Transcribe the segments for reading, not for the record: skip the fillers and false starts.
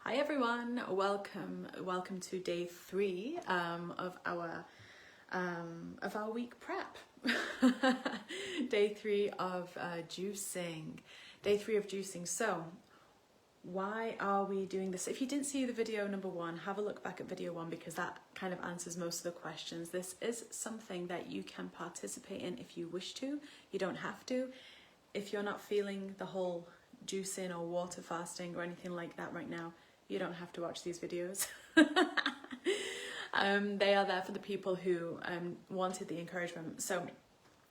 Hi everyone, welcome to day 3 of our week prep. Day 3 of juicing. Day 3 of juicing. So why are we doing this? If you didn't see the video number 1, have a look back at video 1 because that kind of answers most of the questions. This is something that you can participate in if you wish to. You don't have to. If you're not feeling the whole juicing or water fasting or anything like that right now, you don't have to watch these videos. They are there for the people who wanted the encouragement. So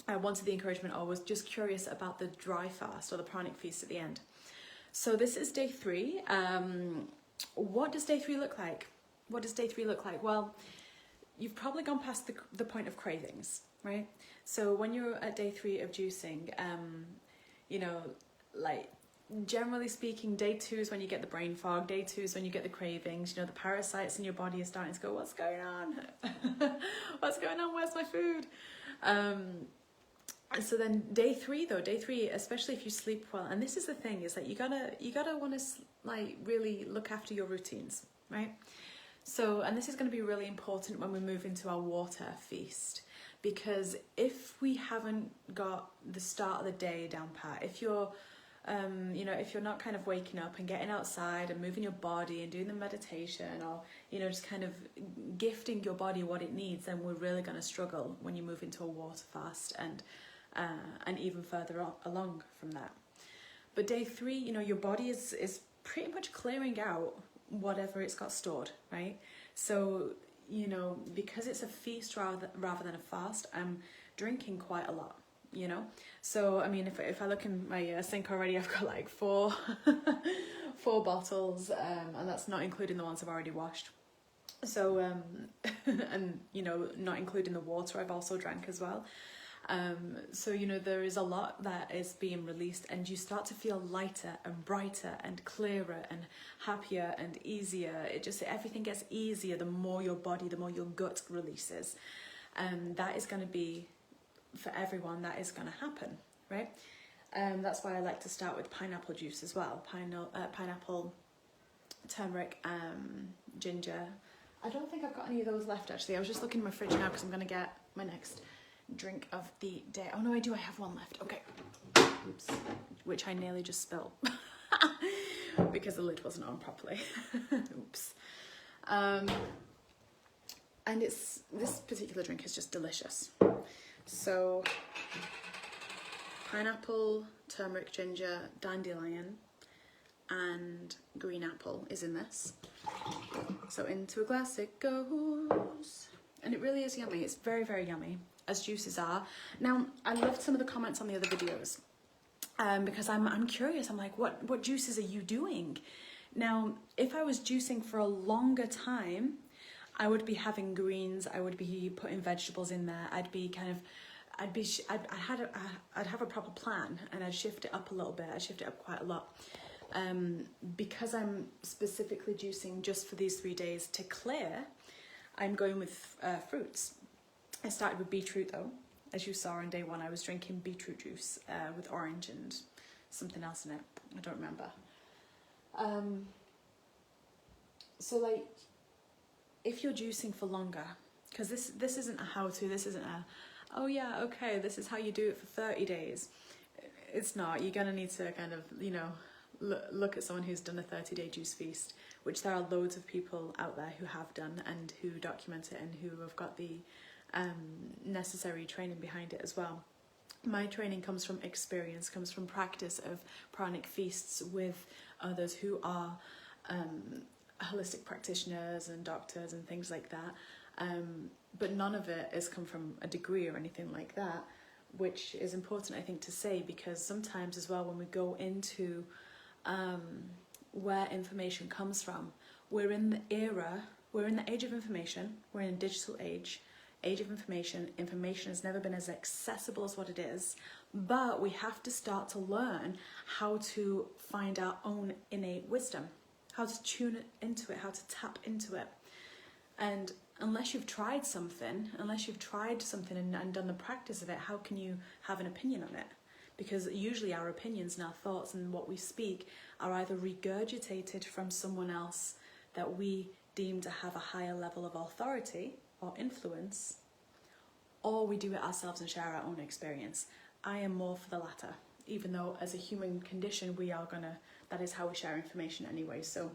I wanted the encouragement or was just curious about the dry fast or the Pranic feast at the end. So this is day 3. What does day 3 look like? What does day 3 look like? Well, you've probably gone past the point of cravings, right? So when you're at day 3 of juicing, you know, like, generally speaking, day 2 is when you get the brain fog. Day 2 is when you get the cravings. You know, the parasites in your body are starting to go, what's going on? What's going on? Where's my food? So then day 3 though, day 3, especially if you sleep well, and this is the thing, is that you gotta want to like really look after your routines, right? So, and this is going to be really important when we move into our water feast, because if we haven't got the start of the day down pat, if you're you know, if you're not kind of waking up and getting outside and moving your body and doing the meditation, or, you know, just kind of gifting your body what it needs, then we're really going to struggle when you move into a water fast and even further along from that. But day 3, you know, your body is pretty much clearing out whatever it's got stored, right? So, you know, because it's a feast rather than a fast, I'm drinking quite a lot. You know, so I mean, if I look in my sink already, I've got like 4 bottles, and that's not including the ones I've already washed. So and you know, not including the water I've also drank as well. So you know, there is a lot that is being released, and you start to feel lighter and brighter and clearer and happier and easier. Everything gets easier the more your gut releases, and that is going to be, for everyone, that is going to happen, right? That's why I like to start with pineapple juice as well. Pineapple, turmeric, ginger. I don't think I've got any of those left actually. I was just looking in my fridge now because I'm going to get my next drink of the day. Oh no, I do. I have one left. Okay. Oops. Which I nearly just spilled because the lid wasn't on properly. Oops. And this particular drink is just delicious. So, pineapple, turmeric, ginger, dandelion, and green apple is in this. So into a glass it goes. And it really is yummy. It's very, very yummy, as juices are. Now, I loved some of the comments on the other videos, because I'm curious. I'm like, what juices are you doing? Now, if I was juicing for a longer time, I would be having greens, I would be putting vegetables in there, I'd have a proper plan, and I'd shift it up a little bit. I'd shift it up quite a lot. Because I'm specifically juicing just for these 3 days to clear, I'm going with fruits. I started with beetroot though. As you saw on day 1, I was drinking beetroot juice with orange and something else in it. I don't remember. So like, if you're juicing for longer, because this isn't a how-to, this isn't a, oh yeah, okay, this is how you do it for 30 days. It's not. You're going to need to kind of, you know, look at someone who's done a 30-day juice feast, which there are loads of people out there who have done and who document it and who have got the necessary training behind it as well. My training comes from experience, comes from practice of pranic feasts with others who are holistic practitioners and doctors and things like that, but none of it has come from a degree or anything like that, which is important, I think, to say, because sometimes as well, when we go into where information comes from, we're in the age of information, we're in a digital age of information. Information has never been as accessible as what it is, but we have to start to learn how to find our own innate wisdom, how to tune into it, how to tap into it. And unless you've tried something and done the practice of it, how can you have an opinion on it? because usually our opinions and our thoughts and what we speak are either regurgitated from someone else that we deem to have a higher level of authority or influence, or we do it ourselves and share our own experience. I am more for the latter, even though as a human condition that is how we share information anyway, so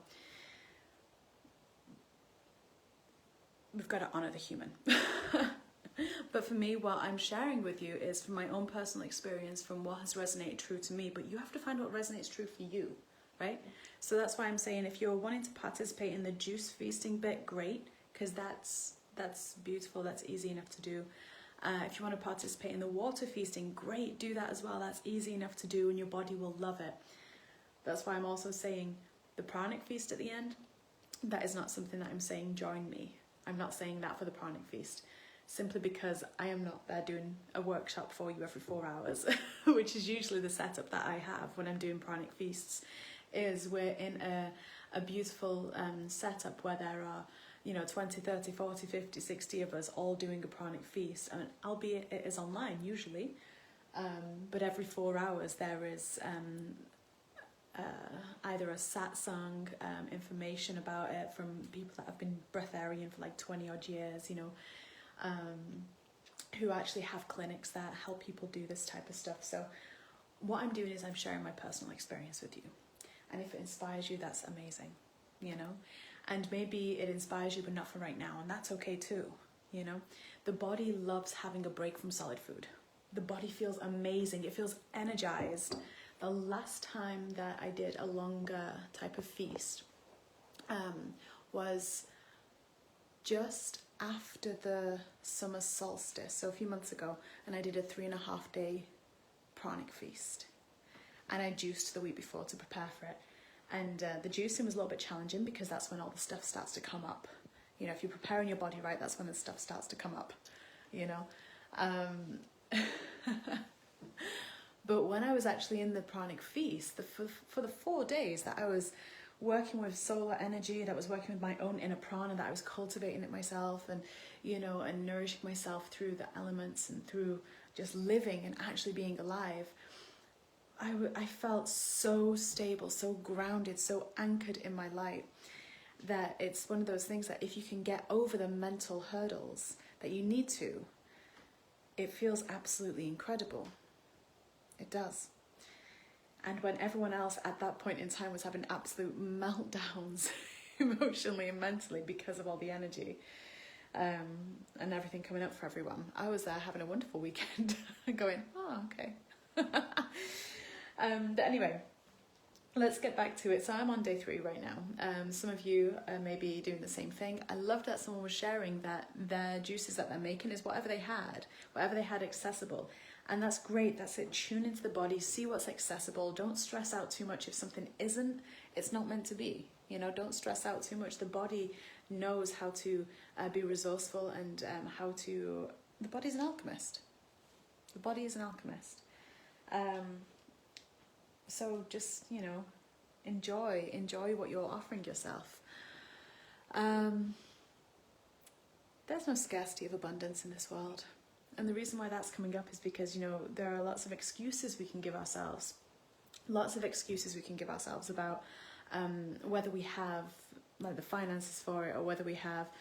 we've got to honour the human. But for me, what I'm sharing with you is from my own personal experience, from what has resonated true to me, but you have to find what resonates true for you, right? So that's why I'm saying, if you're wanting to participate in the juice feasting bit, great, because that's beautiful, that's easy enough to do. If you want to participate in the water feasting, great, do that as well, that's easy enough to do and your body will love it. That's why I'm also saying the Pranic feast at the end, that is not something that I'm saying join me. I'm not saying that for the Pranic feast, simply because I am not there doing a workshop for you every 4 hours, which is usually the setup that I have when I'm doing Pranic feasts, is we're in a beautiful setup where there are, 20, 30, 40, 50, 60 of us all doing a Pranic feast, and albeit it is online usually, but every 4 hours there is either a satsang, information about it from people that have been breatharian for like 20 odd years, who actually have clinics that help people do this type of stuff. So what I'm doing is I'm sharing my personal experience with you, and if it inspires you, that's amazing, and maybe it inspires you but not for right now, and that's okay too. The body loves having a break from solid food. The body feels amazing, it feels energized. The last time that I did a longer type of feast was just after the summer solstice, so a few months ago, and I did a 3.5 day Pranic feast, and I juiced the week before to prepare for it. And the juicing was a little bit challenging because that's when all the stuff starts to come up. If you're preparing your body right, that's when the stuff starts to come up, But when I was actually in the Pranic feast, for the 4 days that I was working with solar energy, that I was working with my own inner prana, that I was cultivating it myself, and and nourishing myself through the elements and through just living and actually being alive, I felt so stable, so grounded, so anchored in my light, that it's one of those things that if you can get over the mental hurdles that you need to, it feels absolutely incredible. It does. And when everyone else at that point in time was having absolute meltdowns emotionally and mentally because of all the energy and everything coming up for everyone, I was there having a wonderful weekend going, oh, okay. But anyway, let's get back to it. So I'm on day 3 right now. Some of you may be doing the same thing. I loved that someone was sharing that their juices that they're making is whatever they had accessible. And that's great. That's it. Tune into the body, see what's accessible. Don't stress out too much if something isn't. It's not meant to be. Don't stress out too much. The body knows how to be resourceful and how to. The body's an alchemist. The body is an alchemist. So just enjoy what you're offering yourself. There's no scarcity of abundance in this world. And the reason why that's coming up is because, there are lots of excuses we can give ourselves. Lots of excuses we can give ourselves about whether we have the finances for it, or whether we have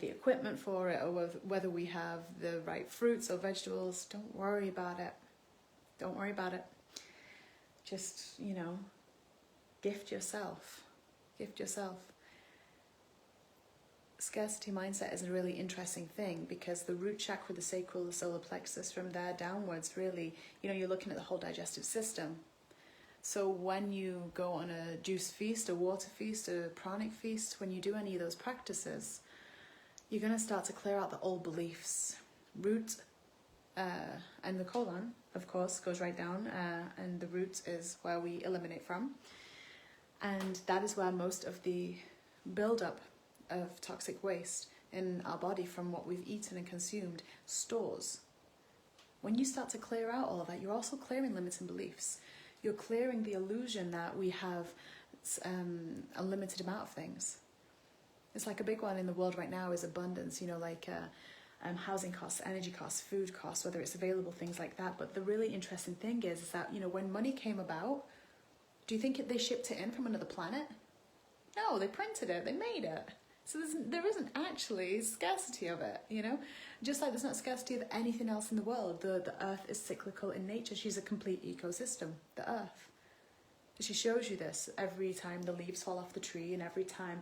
the equipment for it, or whether we have the right fruits or vegetables. Don't worry about it. Don't worry about it. Just, gift yourself. Gift yourself. Scarcity mindset is a really interesting thing, because the root chakra, the sacral, the solar plexus, from there downwards, really, you're looking at the whole digestive system. So when you go on a juice feast, a water feast, a pranic feast, when you do any of those practices, you're going to start to clear out the old beliefs. Root and the colon, of course, goes right down, and the root is where we eliminate from. And that is where most of the build-up of toxic waste in our body from what we've eaten and consumed stores. When you start to clear out all of that, you're also clearing limiting beliefs. You're clearing the illusion that we have a limited amount of things. It's like a big one in the world right now is abundance, housing costs, energy costs, food costs, whether it's available, things like that. But the really interesting thing is that, you know, when money came about, do you think they shipped it in from another planet? No, they printed it, they made it. So there isn't actually scarcity of it, you know? Just like there's not scarcity of anything else in the world. The earth is cyclical in nature. She's a complete ecosystem, the earth. She shows you this every time the leaves fall off the tree and every time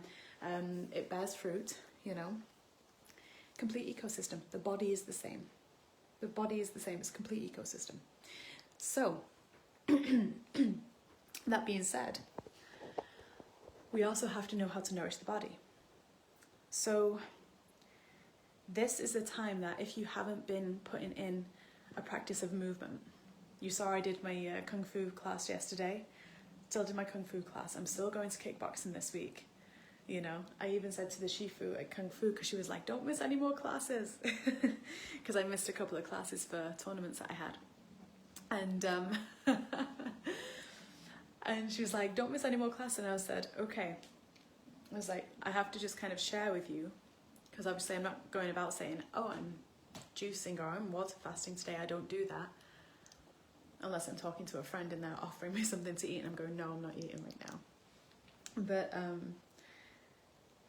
it bears fruit, you know? Complete ecosystem. The body is the same. The body is the same. It's a complete ecosystem. So, that being said, we also have to know how to nourish the body. So this is a time that if you haven't been putting in a practice of movement, you saw I did my Kung Fu class yesterday, still did my Kung Fu class, I'm still going to kickboxing this week, you know. I even said to the Shifu at Kung Fu, because she was like, don't miss any more classes, because I missed a couple of classes for tournaments that I had, and and she was like, don't miss any more classes, and I said, okay. I was like, I have to just kind of share with you, because obviously I'm not going about saying, oh, I'm juicing or I'm water fasting today. I don't do that. Unless I'm talking to a friend and they're offering me something to eat and I'm going, no, I'm not eating right now. But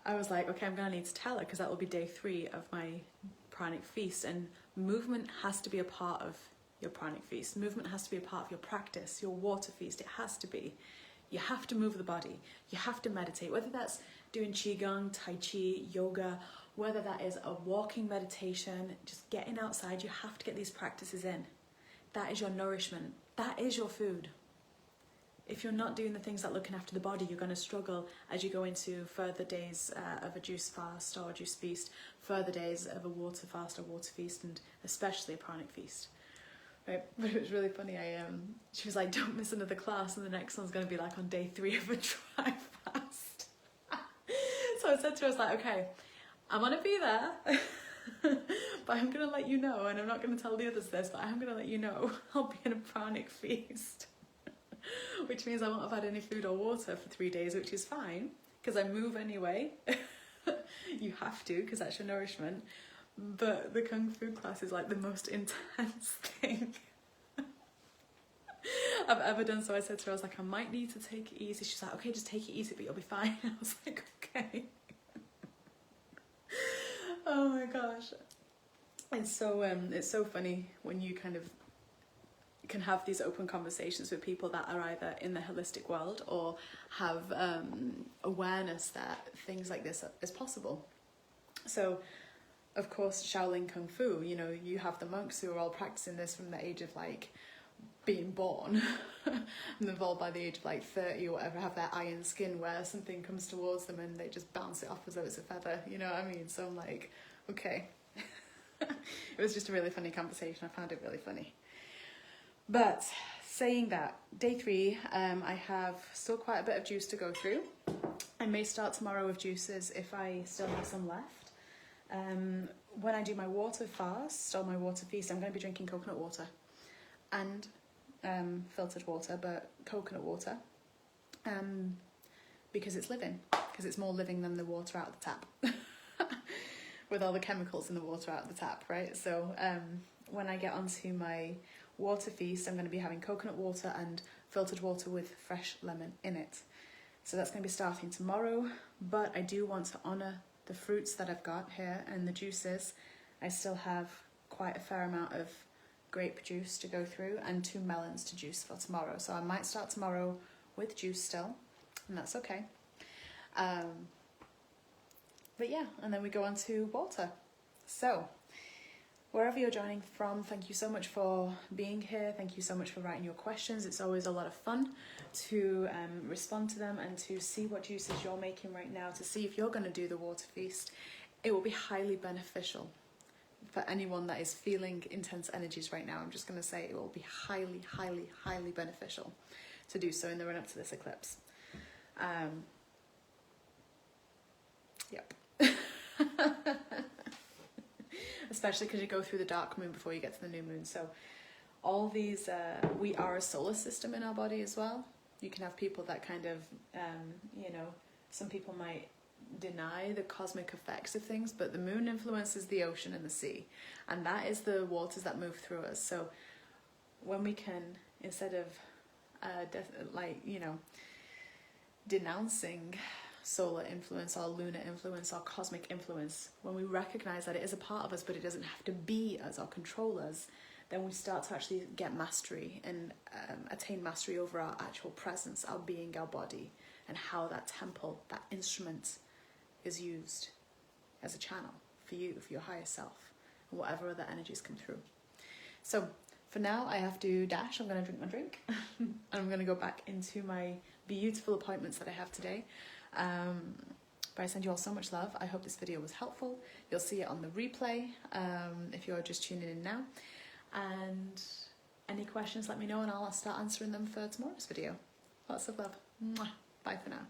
I was like, okay, I'm going to need to tell her, because that will be day 3 of my pranic feast. And movement has to be a part of your pranic feast. Movement has to be a part of your practice, your water feast. It has to be. You have to move the body. You have to meditate, whether that's doing qigong, tai chi, yoga, whether that is a walking meditation, just getting outside. You have to get these practices in. That is your nourishment. That is your food. If you're not doing the things that looking after the body, you're going to struggle as you go into further days of a juice fast or a juice feast, further days of a water fast or water feast, and especially a pranic feast. Right, but it was really funny. She was like, don't miss another class, and the next one's going to be like on day 3 of a dry fast. So I said to her, I was like, okay, I'm going to be there, but I'm going to let you know, and I'm not going to tell the others this, but I'm going to let you know I'll be in a pranic feast, which means I won't have had any food or water for 3 days, which is fine, because I move anyway. You have to, because that's your nourishment. But the Kung Fu class is like the most intense thing I've ever done. So I said to her, I was like, I might need to take it easy. She's like, okay, just take it easy, but you'll be fine. I was like, okay. Oh my gosh. It's so funny when you kind of can have these open conversations with people that are either in the holistic world or have awareness that things like this is possible. So, of course, Shaolin Kung Fu, you know, you have the monks who are all practicing this from the age of like being born and they've all by the age of like 30 or whatever have their iron skin where something comes towards them and they just bounce it off as though it's a feather, you know what I mean? So I'm like, okay. It was just a really funny conversation. I found it really funny. But saying that, day 3, I have still quite a bit of juice to go through. I may start tomorrow with juices if I still have some left. When I do my water fast or my water feast, I'm going to be drinking coconut water and filtered water, but coconut water, because it's living, because it's more living than the water out of the tap, with all the chemicals in the water out of the tap, right? So when I get onto my water feast, I'm going to be having coconut water and filtered water with fresh lemon in it. So that's going to be starting tomorrow, but I do want to honour the fruits that I've got here and the juices. I still have quite a fair amount of grape juice to go through and 2 melons to juice for tomorrow. So I might start tomorrow with juice still, and that's okay. But yeah, and then we go on to water. So wherever you're joining from, thank you so much for being here. Thank you so much for writing your questions. It's always a lot of fun to respond to them and to see what juices you're making right now, to see if you're going to do the water feast. It will be highly beneficial for anyone that is feeling intense energies right now. I'm just going to say it will be highly, highly, highly beneficial to do so in the run-up to this eclipse. Yep. Especially because you go through the dark moon before you get to the new moon. So all these, we are a solar system in our body as well. You can have people that kind of, you know, some people might deny the cosmic effects of things, but the moon influences the ocean and the sea, and that is the waters that move through us. So when we can, instead of denouncing solar influence or lunar influence or cosmic influence, when we recognize that it is a part of us but it doesn't have to be us or control us, then we start to actually get mastery and attain mastery over our actual presence, our being, our body, and how that temple, that instrument, is used as a channel for you, for your higher self, and whatever other energies come through. So for now, I have to dash. I'm going to drink my drink and I'm going to go back into my beautiful appointments that I have today. But I send you all so much love. I hope this video was helpful. You'll see it on the replay if you're just tuning in now. And any questions, let me know and I'll start answering them for tomorrow's video. Lots of love. Mwah. Bye for now.